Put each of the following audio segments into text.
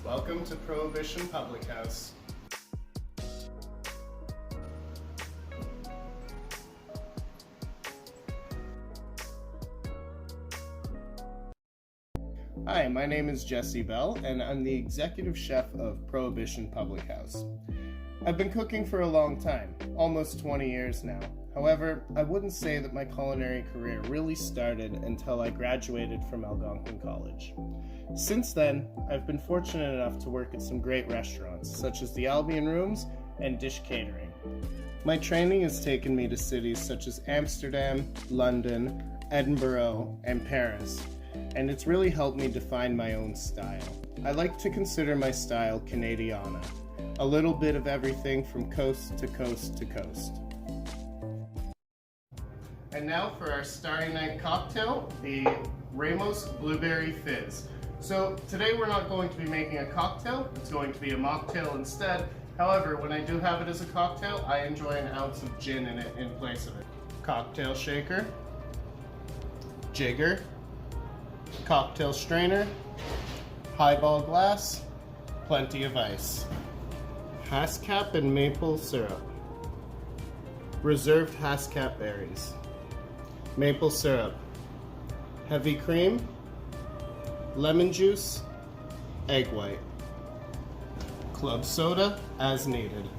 Welcome to Prohibition Public House. Hi, my name is Jesse Bell, and I'm the executive chef of Prohibition Public House. I've been cooking for a long time, almost 20 years now. However, I wouldn't say that my culinary career really started until I graduated from Algonquin College. Since then, I've been fortunate enough to work at some great restaurants, such as the Albion Rooms and Dish Catering. My training has taken me to cities such as Amsterdam, London, Edinburgh, and Paris, and it's really helped me define my own style. I like to consider my style Canadiana, a little bit of everything from coast to coast to coast. And now for our Starry Night cocktail, the Ramos Blueberry Fizz. So today we're not going to be making a cocktail, it's going to be a mocktail instead. However, when I do have it as a cocktail, I enjoy an ounce of gin in it in place of it. Cocktail shaker, jigger, cocktail strainer, highball glass, plenty of ice. Haskap and maple syrup. Reserved Haskap berries. Maple syrup. Heavy cream. Lemon juice. Egg white. Club soda as needed.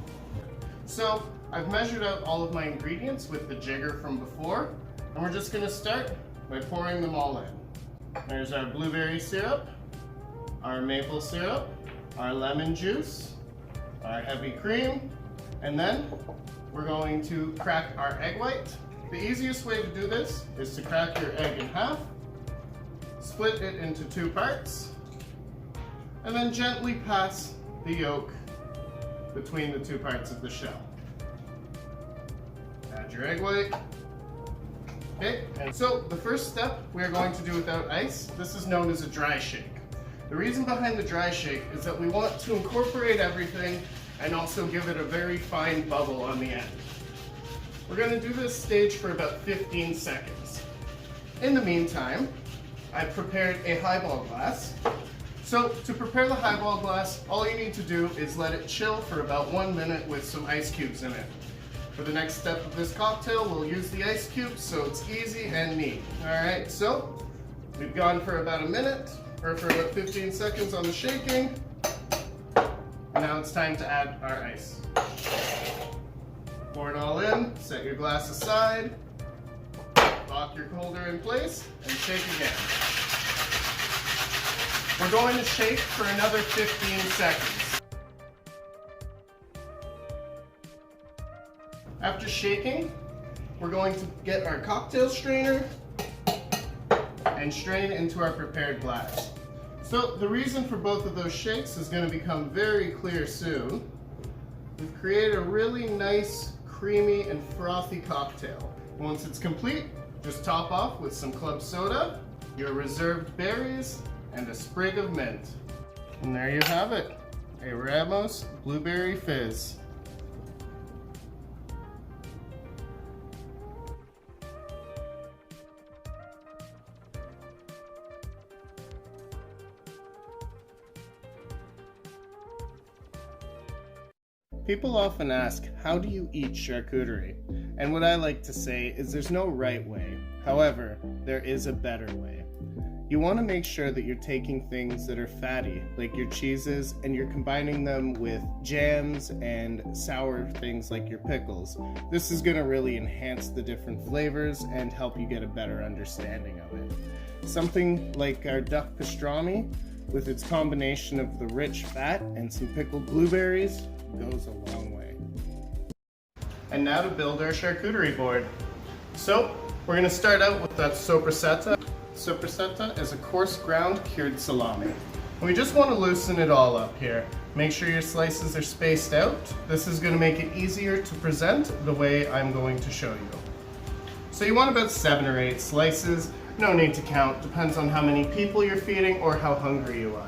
So I've measured out all of my ingredients with the jigger from before, and we're just going to start by pouring them all in. There's our blueberry syrup, our maple syrup, our lemon juice, our heavy cream, and then we're going to crack our egg white. The easiest way to do this is to crack your egg in half, split it into 2 parts, and then gently pass the yolk between the 2 parts of the shell. Add your egg white. Okay, and so the first step we are going to do without ice. This is known as a dry shake. The reason behind the dry shake is that we want to incorporate everything and also give it a very fine bubble on the end. We're going to do this stage for about 15 seconds. In the meantime, I've prepared a highball glass. So to prepare the highball glass, all you need to do is let it chill for about 1 minute with some ice cubes in it. For the next step of this cocktail, we'll use the ice cubes so it's easy and neat. Alright, so we've gone for about a minute, or for about 15 seconds on the shaking. Now it's time to add our ice. Pour it all in, set your glass aside, lock your holder in place, and shake again. We're going to shake for another 15 seconds. After shaking, we're going to get our cocktail strainer and strain into our prepared glass. So the reason for both of those shakes is going to become very clear soon. We've created a really nice, creamy, and frothy cocktail. Once it's complete, just top off with some club soda, your reserved berries, and a sprig of mint. And there you have it, a Ramos Blueberry Fizz. People often ask, how do you eat charcuterie? And what I like to say is there's no right way. However, there is a better way. You want to make sure that you're taking things that are fatty, like your cheeses, and you're combining them with jams and sour things like your pickles. This is going to really enhance the different flavors and help you get a better understanding of it. Something like our duck pastrami, with its combination of the rich fat and some pickled blueberries, goes a long way. And now to build our charcuterie board. So we're going to start out with that soppressata. Soppressata is a coarse ground cured salami. And we just want to loosen it all up here. Make sure your slices are spaced out. This is going to make it easier to present the way I'm going to show you. So you want about 7 or 8 slices. No need to count, depends on how many people you're feeding or how hungry you are.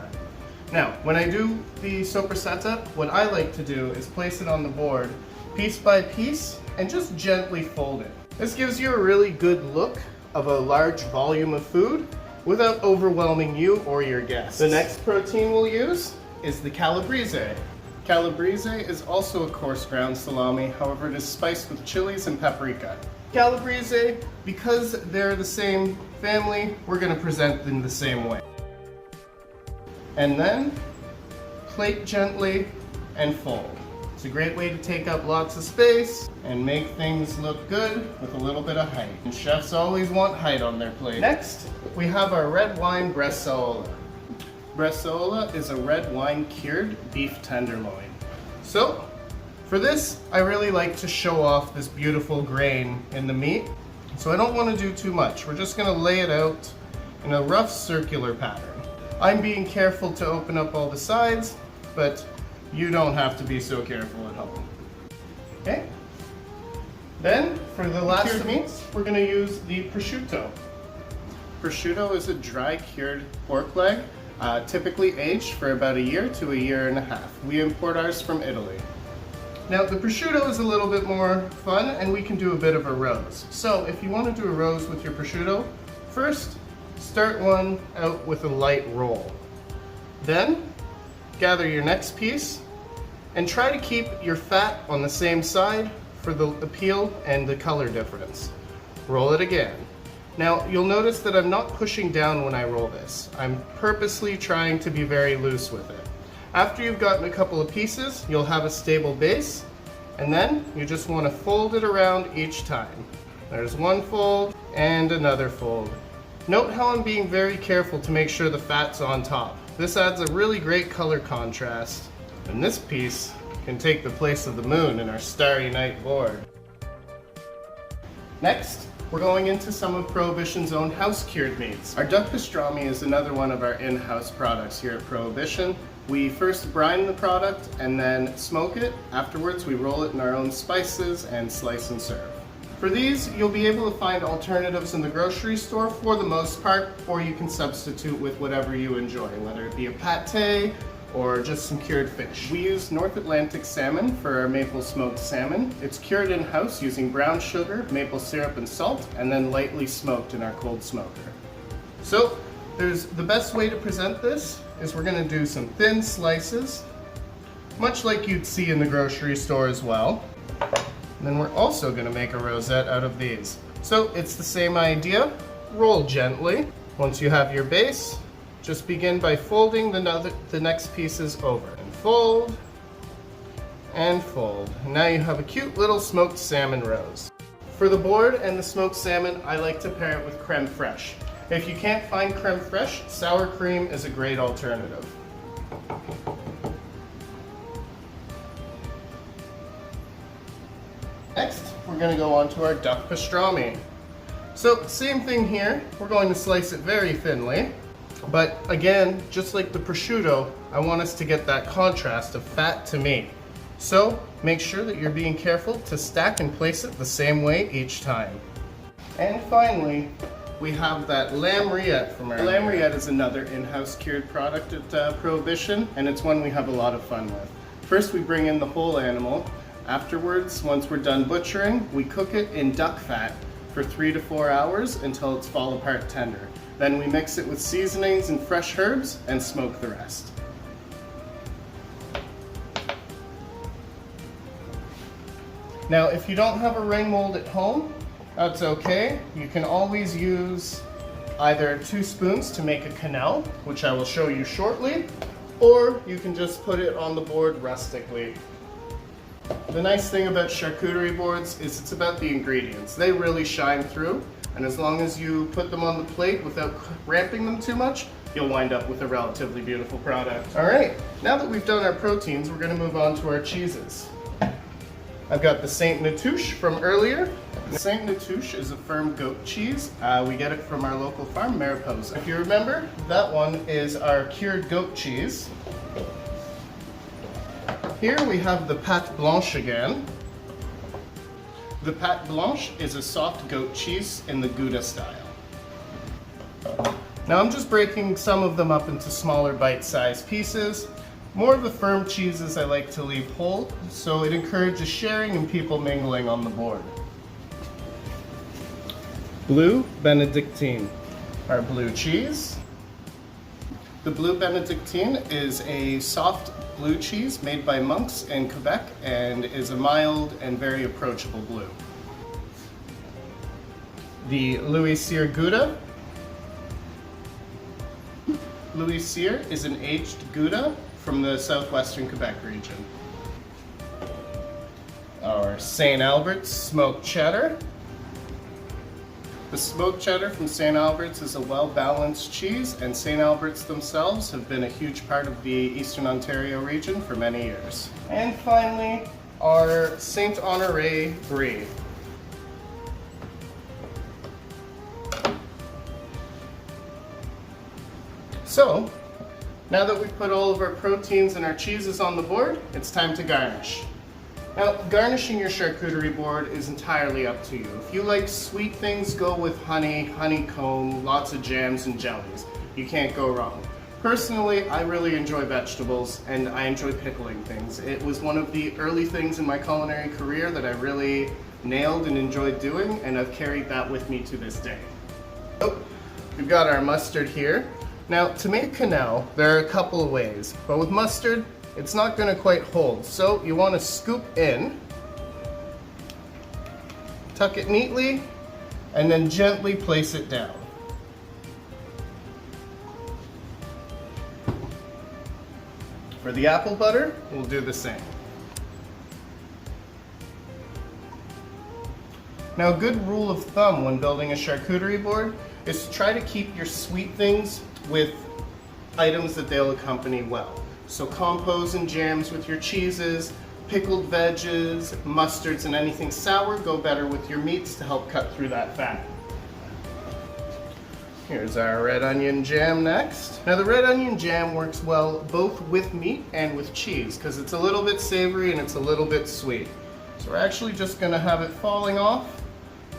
Now, when I do the soppressata, what I like to do is place it on the board piece by piece and just gently fold it. This gives you a really good look of a large volume of food without overwhelming you or your guests. The next protein we'll use is the Calabrese. Calabrese is also a coarse ground salami, however it is spiced with chilies and paprika. Calabrese, because they're the same family, we're going to present them the same way. And then, plate gently and fold. It's a great way to take up lots of space and make things look good with a little bit of height. And chefs always want height on their plate. Next, we have our red wine bresaola. Bresaola is a red wine cured beef tenderloin. So, for this, I really like to show off this beautiful grain in the meat. So I don't want to do too much. We're just going to lay it out in a rough circular pattern. I'm being careful to open up all the sides, but you don't have to be so careful at home. Okay? Then, for the last of meats, we're going to use the prosciutto. Prosciutto is a dry cured pork leg, typically aged for about a year to a year and a half. We import ours from Italy. Now, the prosciutto is a little bit more fun, and we can do a bit of a rose. So, if you want to do a rose with your prosciutto, first, start one out with a light roll. Then, gather your next piece and try to keep your fat on the same side for the appeal and the color difference. Roll it again. Now you'll notice that I'm not pushing down when I roll this. I'm purposely trying to be very loose with it. After you've gotten a couple of pieces, you'll have a stable base, and then you just want to fold it around each time. There's one fold and another fold. Note how I'm being very careful to make sure the fat's on top. This adds a really great color contrast, and this piece can take the place of the moon in our starry night board. Next, we're going into some of Prohibition's own house-cured meats. Our duck pastrami is another one of our in-house products here at Prohibition. We first brine the product and then smoke it. Afterwards, we roll it in our own spices and slice and serve. For these, you'll be able to find alternatives in the grocery store for the most part, or you can substitute with whatever you enjoy, whether it be a pate or just some cured fish. We use North Atlantic salmon for our maple smoked salmon. It's cured in-house using brown sugar, maple syrup, and salt, and then lightly smoked in our cold smoker. So, the best way to present this is we're going to do some thin slices, much like you'd see in the grocery store as well. And then we're also going to make a rosette out of these. So it's the same idea. Roll gently. Once you have your base, just begin by folding the next pieces over. And fold, and fold. And now you have a cute little smoked salmon rose. For the board and the smoked salmon, I like to pair it with creme fraiche. If you can't find creme fraiche, sour cream is a great alternative. Next, we're going to go on to our duck pastrami. So, same thing here. We're going to slice it very thinly. But again, just like the prosciutto, I want us to get that contrast of fat to meat. So, make sure that you're being careful to stack and place it the same way each time. And finally, we have that lamb rillette from our lamb rillette is another in-house cured product at Prohibition, and it's one we have a lot of fun with. First, we bring in the whole animal. Afterwards, once we're done butchering, we cook it in duck fat for 3 to 4 hours until it's fall apart tender. Then we mix it with seasonings and fresh herbs and smoke the rest. Now, if you don't have a ring mold at home, that's okay. You can always use either 2 spoons to make a quenelle, which I will show you shortly, or you can just put it on the board rustically. The nice thing about charcuterie boards is it's about the ingredients. They really shine through, and as long as you put them on the plate without ramping them too much, you'll wind up with a relatively beautiful product. Alright, now that we've done our proteins, we're going to move on to our cheeses. I've got the Saint Natouche from earlier. The Saint Natouche is a firm goat cheese. We get it from our local farm, Mariposa. If you remember, that one is our cured goat cheese. Here we have the pâte blanche again. The pâte blanche is a soft goat cheese in the Gouda style. Now I'm just breaking some of them up into smaller bite-sized pieces. More of the firm cheeses I like to leave whole, so it encourages sharing and people mingling on the board. Blue Benedictine, our blue cheese. The Blue Benedictine is a soft blue cheese made by monks in Quebec and is a mild and very approachable blue. The Louis Cyr Gouda. Louis Cyr is an aged Gouda from the southwestern Quebec region. Our St. Albert's smoked cheddar. The smoked cheddar from St. Albert's is a well-balanced cheese, and St. Albert's themselves have been a huge part of the Eastern Ontario region for many years. And finally, our St. Honoré Brie. So, now that we've put all of our proteins and our cheeses on the board, it's time to garnish. Now, garnishing your charcuterie board is entirely up to you. If you like sweet things, go with honey, honeycomb, lots of jams and jellies. You can't go wrong. Personally, I really enjoy vegetables and I enjoy pickling things. It was one of the early things in my culinary career that I really nailed and enjoyed doing, and I've carried that with me to this day. So, we've got our mustard here. Now, to make quenelle, there are a couple of ways, but with mustard, it's not going to quite hold. So you want to scoop in, tuck it neatly, and then gently place it down. For the apple butter, we'll do the same. Now, a good rule of thumb when building a charcuterie board is to try to keep your sweet things with items that they'll accompany well. So compos and jams with your cheeses, pickled veggies, mustards, and anything sour go better with your meats to help cut through that fat. Here's our red onion jam next. Now the red onion jam works well both with meat and with cheese because it's a little bit savory and it's a little bit sweet. So we're actually just going to have it falling off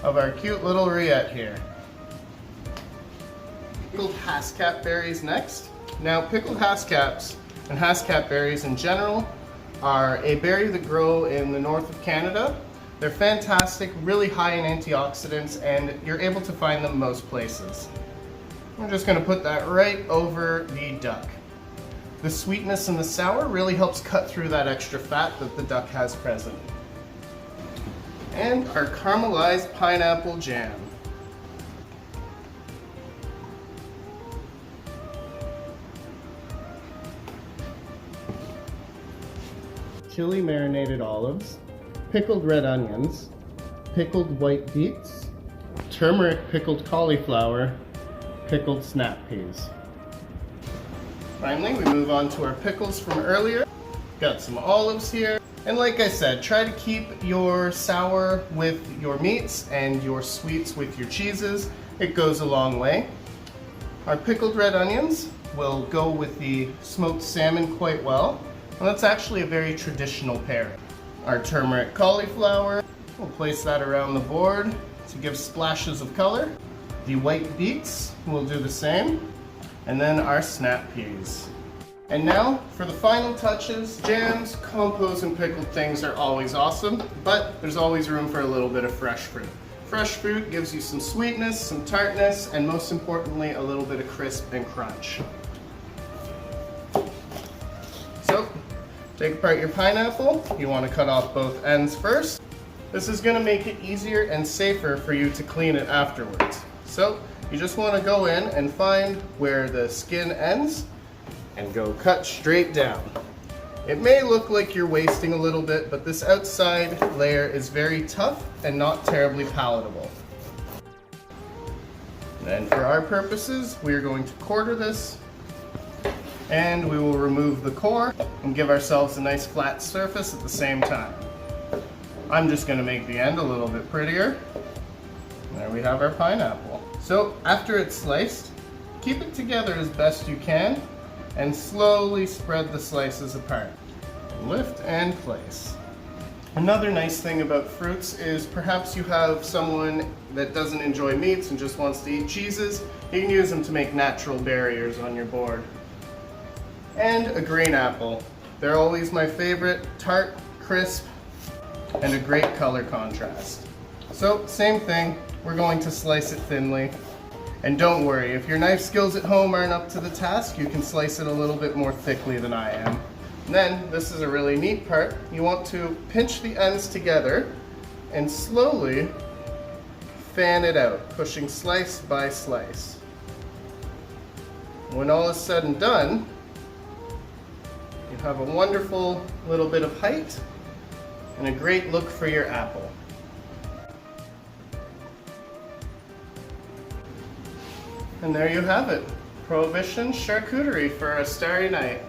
of our cute little rillette here. Pickled hascap berries next. Now pickled hascaps and hascap berries in general are a berry that grow in the north of Canada. They're fantastic, really high in antioxidants, and you're able to find them most places. I'm just going to put that right over the duck. The sweetness and the sour really helps cut through that extra fat that the duck has present. And our caramelized pineapple jam. Chili marinated olives, pickled red onions, pickled white beets, turmeric pickled cauliflower, pickled snap peas. Finally, we move on to our pickles from earlier. Got some olives here. And like I said, try to keep your sour with your meats and your sweets with your cheeses. It goes a long way. Our pickled red onions will go with the smoked salmon quite well. And that's actually a very traditional pairing. Our turmeric cauliflower, we'll place that around the board to give splashes of color. The white beets, we'll do the same. And then our snap peas. And now, for the final touches, jams, compos, and pickled things are always awesome, but there's always room for a little bit of fresh fruit. Fresh fruit gives you some sweetness, some tartness, and most importantly, a little bit of crisp and crunch. So, take apart your pineapple. You want to cut off both ends first. This is going to make it easier and safer for you to clean it afterwards. So, you just want to go in and find where the skin ends and go cut straight down. It may look like you're wasting a little bit, but this outside layer is very tough and not terribly palatable. And for our purposes, we are going to quarter this, and we will remove the core and give ourselves a nice flat surface at the same time. I'm just going to make the end a little bit prettier. There we have our pineapple. So after it's sliced, keep it together as best you can and slowly spread the slices apart. Lift and place. Another nice thing about fruits is perhaps you have someone that doesn't enjoy meats and just wants to eat cheeses. You can use them to make natural barriers on your board. And a green apple. They're always my favorite, tart, crisp, and a great color contrast. So same thing, we're going to slice it thinly. And don't worry, if your knife skills at home aren't up to the task, you can slice it a little bit more thickly than I am. And then, this is a really neat part, you want to pinch the ends together and slowly fan it out, pushing slice by slice. When all is said and done, you have a wonderful little bit of height and a great look for your apple. And there you have it, Prohibition charcuterie for a starry night.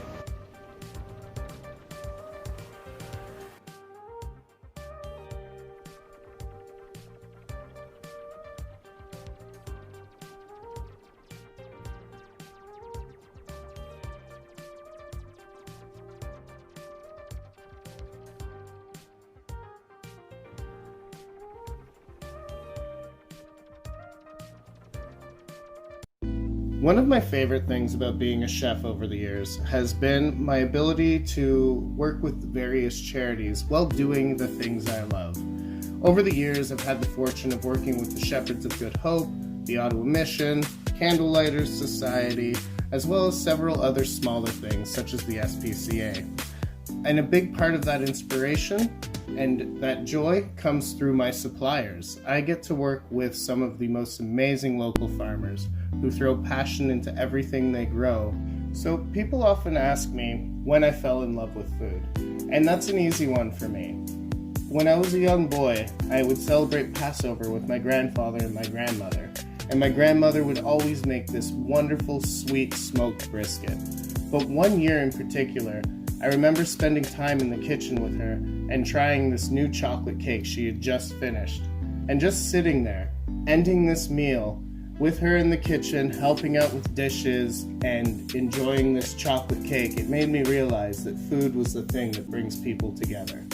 One of my favorite things about being a chef over the years has been my ability to work with various charities while doing the things I love. Over the years, I've had the fortune of working with the Shepherds of Good Hope, the Ottawa Mission, Candlelighters Society, as well as several other smaller things such as the SPCA. And a big part of that inspiration and that joy comes through my suppliers. I get to work with some of the most amazing local farmers who throw passion into everything they grow. So people often ask me when I fell in love with food, and that's an easy one for me. When I was a young boy, I would celebrate Passover with my grandfather and my grandmother, and my grandmother would always make this wonderful sweet smoked brisket. But one year in particular, I remember spending time in the kitchen with her and trying this new chocolate cake she had just finished, and just sitting there, ending this meal with her in the kitchen, helping out with dishes and enjoying this chocolate cake. It made me realize that food was the thing that brings people together.